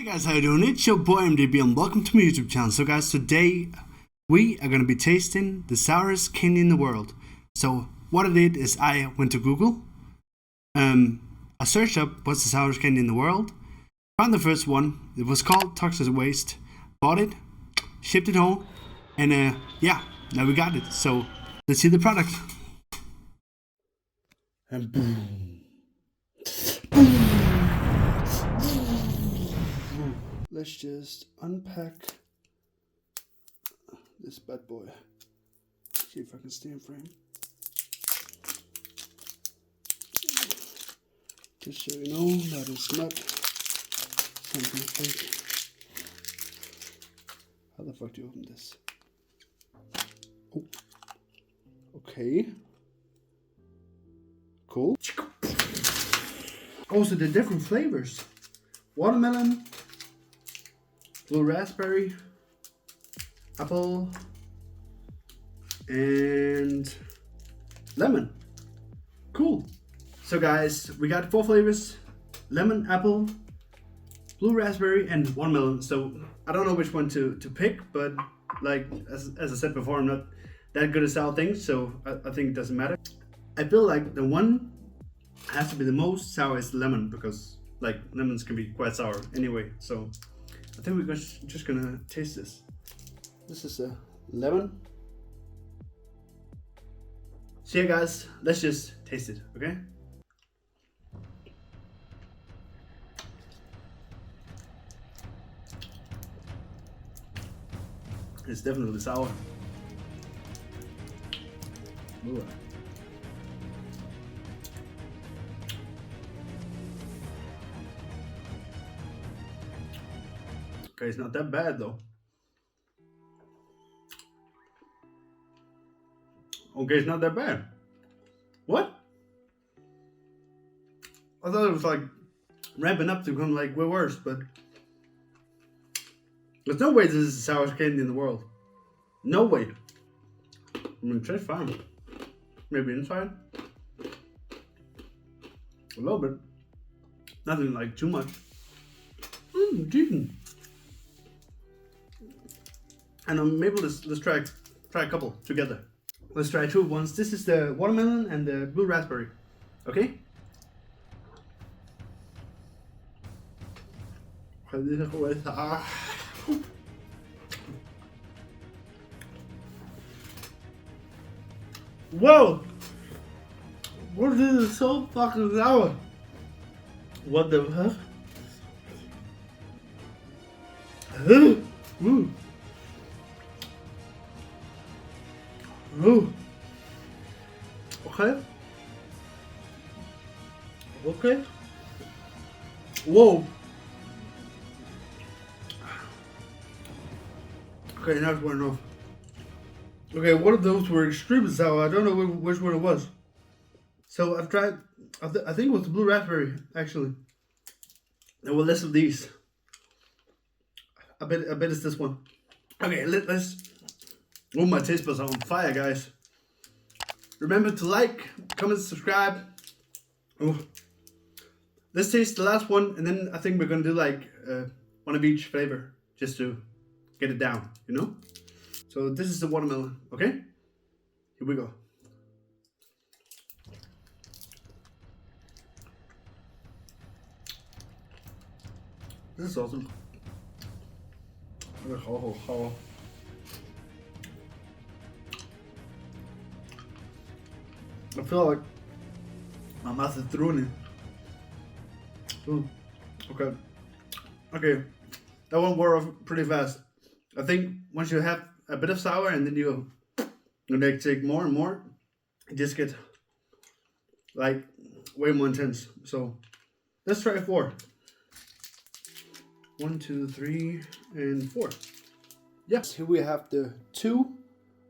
Hey guys, how you doing? It's your boy MDB and welcome to my YouTube channel. So guys, today we are going to be tasting the sourest candy in the world. So what I did is I went to Google, I searched up what's the sourest candy in the world, found the first one. It was called Toxic Waste, bought it, shipped it home, and yeah, now we got it. So let's see the product. And boom. Let's just unpack this bad boy. See if I can stay in frame. Just so you know that it's not something fake. How the fuck do you open this? Oh. Okay. Cool. Also, the different flavors. Watermelon, blue raspberry, apple, and lemon. Cool. So guys, we got 4 flavors: lemon, apple, blue raspberry, and watermelon. So I don't know which one to pick, but like as I said before, I'm not that good at sour things, so I think it doesn't matter. I feel like the one has to be the most sour is lemon, because like lemons can be quite sour anyway. So I think we're just gonna taste this. This is a lemon. So yeah guys, let's just taste it, okay? It's definitely sour. Ooh. Okay, it's not that bad though. Okay, it's not that bad. What? I thought it was like ramping up to become like way worse, but there's no way this is the sourest candy in the world. No way. I mean, it tastes fine. Maybe inside. A little bit. Nothing like too much. Decent. And maybe let's try a couple together. Let's try 2 at once. This is the watermelon and the blue raspberry. Okay? Whoa! What, this is so fucking sour. What the fuck? Ooh. Ooh. Okay. Okay. Whoa. Okay, now it's wearing off. Okay, one of those were extremely sour. I don't know which one it was. So I've tried. I think it was the blue raspberry actually. There were less of these. I bet it's this one. Okay, let's. Oh, my taste buds are on fire, guys. Remember to like, comment, subscribe. Oh. Let's taste the last one, and then I think we're gonna do like one of each flavor, just to get it down, you know? So this is the watermelon, okay? Here we go. This is awesome. I feel like my mouth is drooling. Ooh. Okay. Okay. That one wore off pretty fast. I think once you have a bit of sour and then you take more and more, it just gets like way more intense. So let's try 4. 1, 2, 3, and 4. Yes, here we have the 2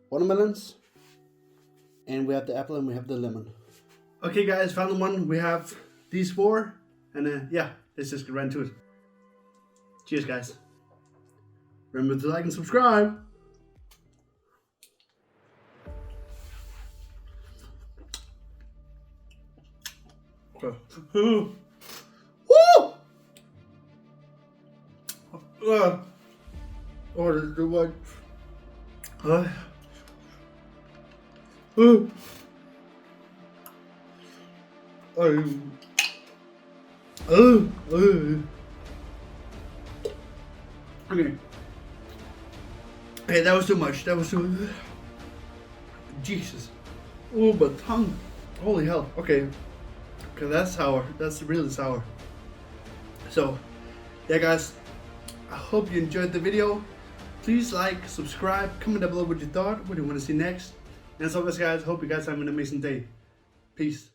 watermelons, and we have the apple, and we have the lemon. Okay guys, found the one. We have these 4, and yeah, let's just get right into it. Cheers guys. Remember to like and subscribe. Okay. Woo! Or the what? Uh, okay. Hey, that was too much. That was too. Jesus. Oh, but tongue. Holy hell. Okay. Okay, that's sour. That's really sour. So, yeah, guys. I hope you enjoyed the video. Please like, subscribe, comment down below what you thought, what you want to see next. And as always, guys, hope you guys have an amazing day. Peace.